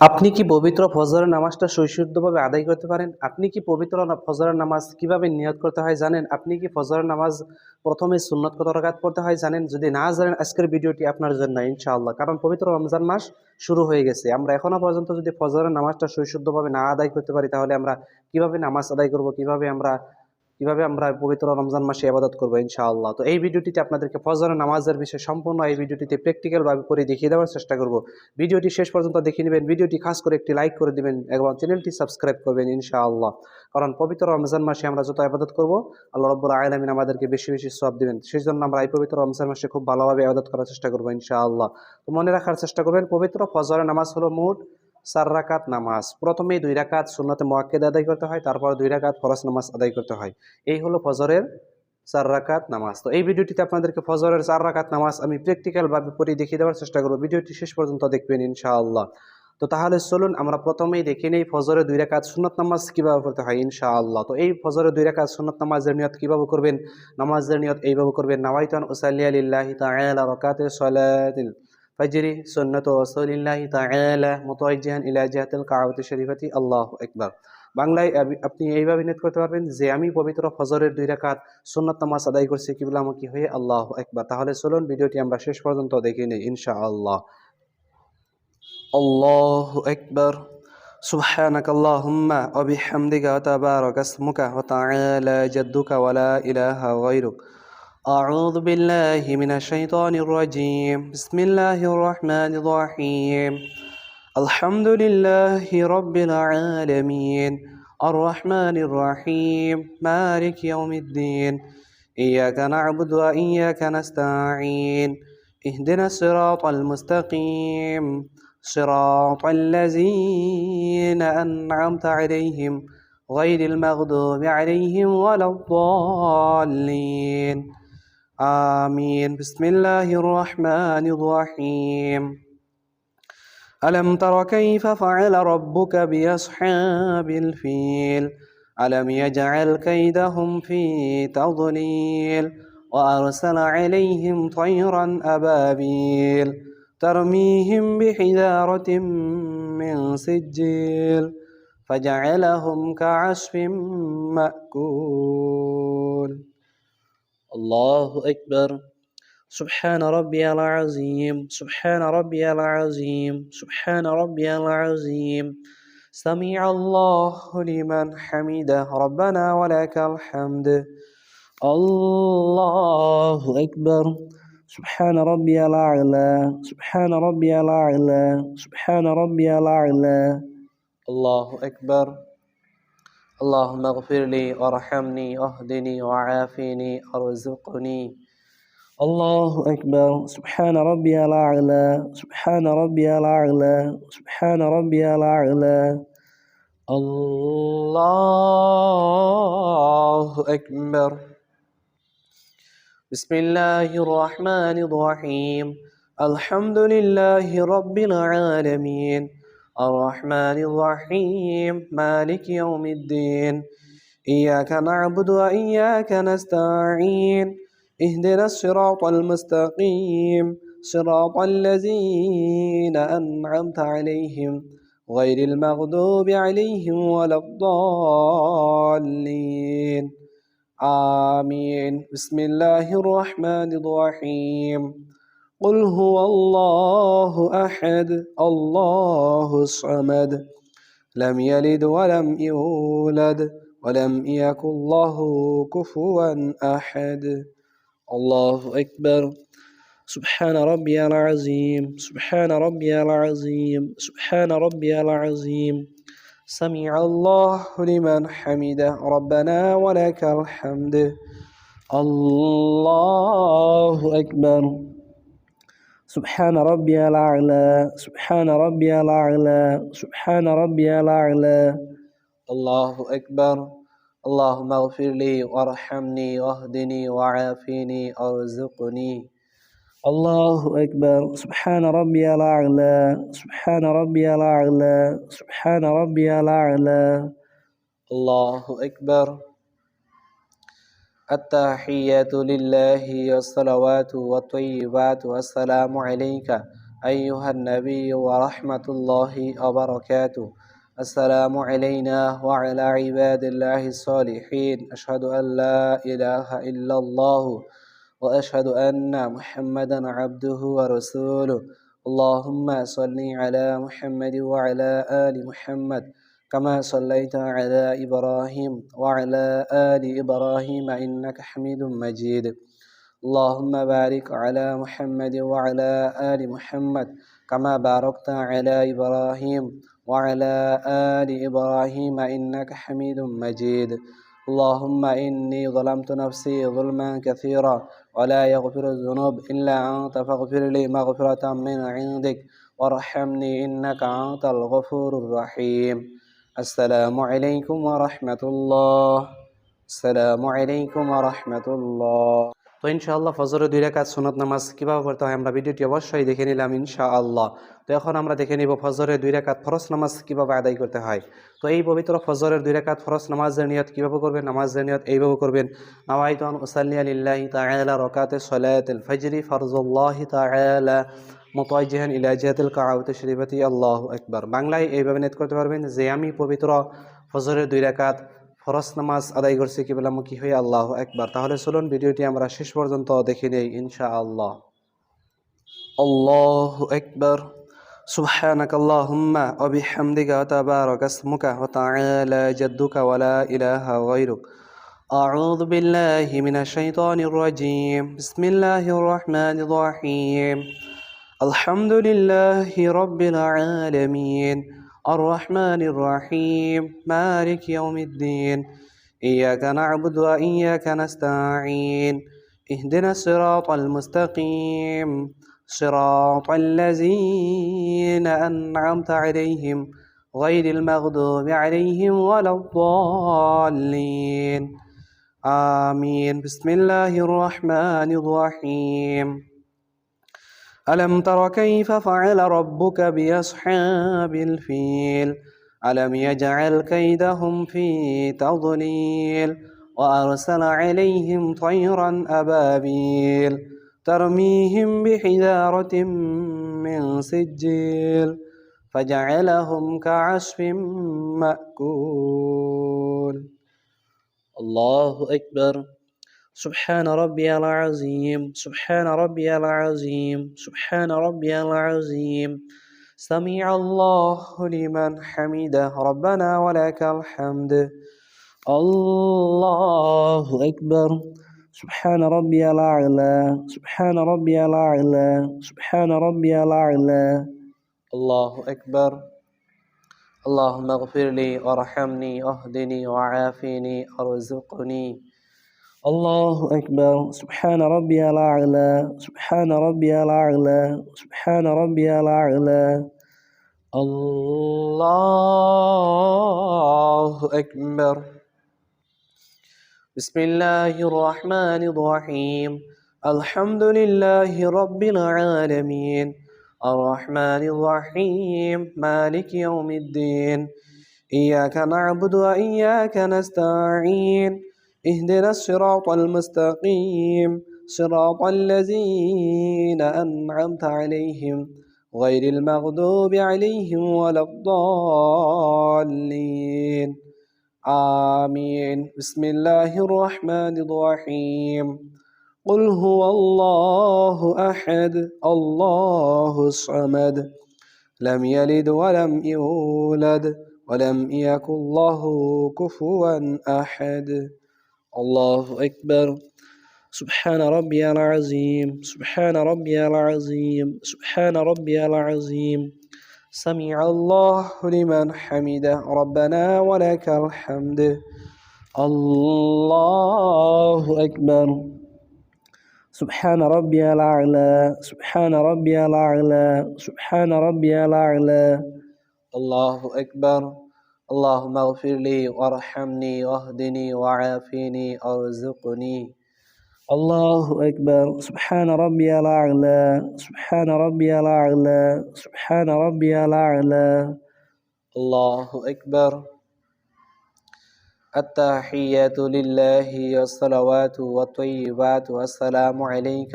আপনি কি পবিত্র ফজরের নামাজটা সুশুদ্ধভাবে আদায় করতে পারেন? আপনি কি পবিত্র ফজরের নামাজ কিভাবে নিয়ত করতে হয় জানেন? আপনি কি ফজরের নামাজ প্রথমে সুন্নত কত রাকাত পড়তে হয় জানেন? যদি না জানেন আজকের ভিডিওটি আপনার জন্য ইনশাআল্লাহ। কারণ পবিত্র রমজান মাস শুরু হয়ে গেছে। আমরা এখনো পর্যন্ত যদি ফজরের নামাজটা সুশুদ্ধভাবে না আদায় করতে পারি তাহলে আমরা কিভাবে নামাজ আদায় করব? কিভাবে আমরা পবিত্র রমজান মাসে ইবাদত করব ইনশাআল্লাহ। তো এই ভিডিওটিতে আপনাদেরকে ফজরের নামাজের বিষয়ে সম্পূর্ণ এই ভিডিওটিতে প্র্যাকটিক্যাল ভাবে করে দেখিয়ে দেওয়ার চেষ্টা করব। ভিডিওটি শেষ পর্যন্ত দেখে নেবেন। ভিডিওটি খাস করে একটি লাইক করে দিবেন এবং চ্যানেলটি সাবস্ক্রাইব করবেন ইনশাআল্লাহ। কারণ পবিত্র রমজান মাসে আমরা যত ইবাদত করব আল্লাহ রাব্বুল আলামিন আমাদেরকে বেশি বেশি সওয়াব দিবেন। সেজন্য আমরা এই পবিত্র রমজান মাসে খুব ভালোভাবে ইবাদত করার চেষ্টা করব ইনশাআল্লাহ। তো মনে রাখার চেষ্টা করবেন পবিত্র ফজরের নামাজ হলো মোট ৪ রাকাত নামাজ। প্রথমেই ২ রাকাত সুন্নতে মুআক্কাদা আদায় করতে হয়, তারপর ২ রাকাত ফরজ নামাজ আদায় করতে হয়। এই হলো ফজরের ৪ রাকাত নামাজ। তো এই ভিডিওটিতে আপনাদেরকে ফজরের ৪ রাকাত নামাজ আমি প্র্যাকটিক্যাল ভাবে পড়ে দেখিয়ে দেওয়ার চেষ্টা করব। ভিডিওটি শেষ পর্যন্ত দেখবেন ইনশাআল্লাহ। তো তাহলে চলুন আমরা প্রথমেই দেখে নেই ফজরের ২ রাকাত সুন্নত নামাজ কিভাবে পড়তে হয় ইনশাআল্লাহ। তো এই ফজরের ২ রাকাত সুন্নত নামাজের নিয়ত কিভাবে করবেন? নামাজের নিয়ত এইভাবে করবেন, নাওয়াইতু আন উসাল্লিয়া লিল্লাহি তাআলা রাকাতে সলাতিল ফাজরি সুন্নাতু রাসূলিল্লাহি তাআলা মুতাওয়াজ্জিহান ইলা জিহাতিল কাবাতি শরীফাতি আল্লাহু আকবার। বাংলায় আপনি এইভাবে নিয়ত করতে পারবেন যে আমি পবিত্র ফজরের ২ রাকাত সুন্নত নামাজ আদায় করছি কিবলামুখী হয়ে আল্লাহু আকবার। তাহলে চলুন ভিডিওটি আমরা শেষ পর্যন্ত দেখে নিই ইনশাআল্লাহ। আল্লাহু আকবার। সুবহানাক আল্লাহুম্মা ওয়া বিহামদিকা ওয়া তাবারাকা ইসমুকা ওয়া তাআলা জাদ্দুকা ওয়া লা ইলাহা গায়রুক। আউযু বিল্লাহি মিনাশ শাইতানির রাজীম। বিসমিল্লাহির রহমানির রহিম। আলহামদুলিল্লাহি রাব্বিল আলামিন। আর রহমানির রহিম। মালিকি ইয়াউমিদ্দিন। ইয়াকা না'বুদু ওয়া ইয়াকা নাস্তাঈন। ইহদিনাস সিরাতাল মুস্তাকিম। সিরাতাল লাযীনা আন'আমতা আলাইহিম গায়রিল মাগদুবি আলাইহিম ওয়ালাদ-দাল্লিন। آمين. بسم الله الرحمن الرحيم. ألم تر كيف فعل ربك بأصحاب الفيل ألم يجعل كيدهم في تضليل وأرسل عليهم طيرا أبابيل ترميهم بحجارة من سجيل فجعلهم كعصف مأكول. الله أكبر. سبحان ربي العظيم. سبحان ربي العظيم. سبحان ربي العظيم. سمع الله لمن حمده ربنا ولك الحمد. الله أكبر. سبحان ربي الأعلى. سبحان ربي الأعلى. سبحان ربي الأعلى. الله أكبر. اللهم اغفر لي وارحمني واهدني وعافني وارزقني. الله أكبر. سبحان ربي الأعلى. سبحان ربي الأعلى. سبحان ربي الأعلى. الله أكبر. بسم الله الرحمن الرحيم. الحمد لله رب العالمين. الرحمن الرحيم. مالك يوم الدين. إياك نعبد وإياك نستعين. اهدنا الصراط المستقيم. صراط الذين أنعمت عليهم غير المغضوب عليهم ولا الضالين. آمين. بسم الله الرحمن الرحيم. قل هو الله أحد الله الصمد لم يلد ولم يولد ولم يكن له كفوا أحد. الله أكبر. سبحان ربي العظيم. سبحان ربي العظيم. سبحان ربي العظيم. سمع الله لمن حمده ربنا ولك الحمد. الله أكبر. سبحان ربي الأعلى. سبحان ربي الأعلى. سبحان ربي الأعلى. الله أكبر. اللهم اغفر لي وارحمني واهدني وعافني وارزقني. الله أكبر. سبحان ربي الأعلى. سبحان ربي الأعلى. سبحان ربي الأعلى. الله أكبر. التحيات لله والصلوات والطيبات والسلام عليك أيها النبي ورحمة الله وبركاته. السلام علينا وعلى عباد الله الصالحين. أشهد أن لا إله إلا الله وأشهد أن محمدا عبده ورسوله. اللهم صل على محمد وعلى آل محمد كما صليت على إبراهيم وعلى آل إبراهيم إنك حميد مجيد. اللهم بارك على محمد وعلى آل محمد كما باركت على إبراهيم وعلى آل إبراهيم إنك حميد مجيد. اللهم إني ظلمت نفسي ظلما كثيرا ولا يغفر الذنوب إلا أنت فاغفر لي مغفرة من عندك وارحمني إنك أنت الغفور الرحيم. السلام عليكم ورحمة الله. السلام عليكم ورحمة الله. তো ইনশাআল্লাহ ফজরের 2 রাকাত সুন্নত নামাজ কিভাবে পড়তে হয় আমরা ভিডিওটি অবশ্যই দেখে নিলাম ইনশাআল্লাহ। তো এখন আমরা দেখে নিব ফজরের 2 রাকাত ফরজ নামাজ কিভাবে আদায় করতে হয়। তো এই পবিত্র ফজরের 2 রাকাত ফরজ নামাজের নিয়ত কিভাবে করবেন? নামাজের নিয়ত এইভাবে করবেন, নাওয়াইতু আন উসাল্লি লিল্লাহি তাআলা রাকাতে সালাতুল ফজরি ফরজুল্লাহি তাআলা মুতাওয়াজ্জিহান ইলা জিহাতিল কাবাতি শরীফাতি আল্লাহু আকবার। বাংলায় এইভাবে নিয়ত করতে পারবেন যে আমি পবিত্র ফজরের 2 রাকাত ফরজ নামাজ আদায় করছি কিবলামুখী হয়ে আল্লাহু আকবার। তাহলে চলুন ভিডিওটি আমরা শেষ পর্যন্ত দেখে নেই ইনশাআল্লাহ। আল্লাহু আকবার। সুবহানাক আল্লাহুম্মা ওয়া বিহামদিকা তাবারাকা ইসমুকা ওয়া তাআলা জাদ্দুকা ওয়া লা ইলাহা গায়রুক। আউযু বিল্লাহি মিনাশ শাইতানির রাজীম। বিসমিল্লাহির রহমানির রহিম। আলহামদুলিল্লাহি রাব্বিল আলামিন الرحمن الرحيم مالك يوم الدين إياك نعبد وإياك نستعين اهدنا الصراط المستقيم صراط الذين أنعمت عليهم غير المغضوب عليهم ولا الضالين آمين. بسم الله الرحمن الرحيم. ألم تر كيف فعل ربك بأصحاب الفيل ألم يجعل كيدهم في تضليل وأرسل عليهم طيرا أبابيل ترميهم بحجارة من سجيل فجعلهم كعصف مأكول. الله أكبر. سبحان ربي العظيم سبحان ربي العظيم سبحان ربي العظيم. سمع الله لمن حمده ربنا ولك الحمد. الله أكبر. سبحان ربي الأعلى سبحان ربي الأعلى سبحان ربي الأعلى. الله أكبر. اللهم اغفر لي وارحمني واهدني وعافني وارزقني. الله أكبر. سبحان ربي الأعلى سبحان ربي الأعلى سبحان ربي الأعلى. الله أكبر. بسم الله الرحمن الرحيم. الحمد لله رب العالمين الرحمن الرحيم مالك يوم الدين إياك نعبد وإياك نستعين اهدنا الصراط المستقيم صراط الذين أنعمت عليهم غير المغضوب عليهم ولا الضالين آمين. بسم الله الرحمن الرحيم. قل هو الله أحد الله الصمد لم يلد ولم يولد ولم يكن له كفوا أحد. الله أكبر. سبحان ربي العظيم سبحان ربي العظيم سبحان ربي العظيم. سمع الله لمن حمده ربنا ولك الحمد. الله أكبر. سبحان ربي الأعلى سبحان ربي الأعلى سبحان ربي الأعلى. الله أكبر. اللهم اغفر لي وارحمني واهدني وعافني وارزقني. الله أكبر. سبحان ربي الأعلى سبحان ربي الأعلى سبحان ربي الأعلى. الله أكبر. التحيات لله والصلوات والطيبات والسلام عليك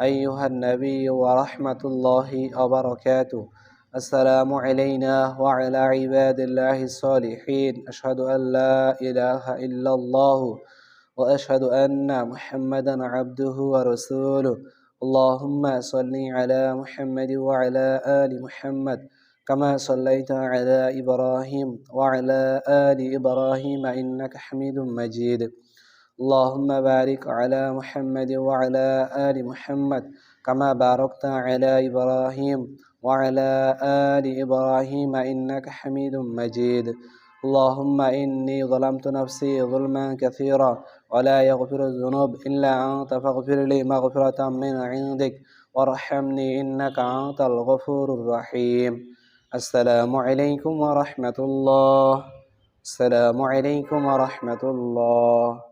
أيها النبي ورحمة الله وبركاته السلام علينا وعلى عباد الله الصالحين أشهد أن لا إله إلا الله وأشهد أن محمدا عبده ورسوله اللهم صل على محمد وعلى آل محمد كما صليت على إبراهيم وعلى آل إبراهيم إنك حميد مجيد اللهم بارك على محمد وعلى آل محمد كما باركت على إبراهيم وعلى آل إبراهيم إنك حميد مجيد اللهم إني ظلمت نفسي ظلما كثيرا ولا يغفر الذنوب إلا أنت فاغفر لي مغفرة من عندك وارحمني إنك أنت الغفور الرحيم السلام عليكم ورحمة الله السلام عليكم ورحمة الله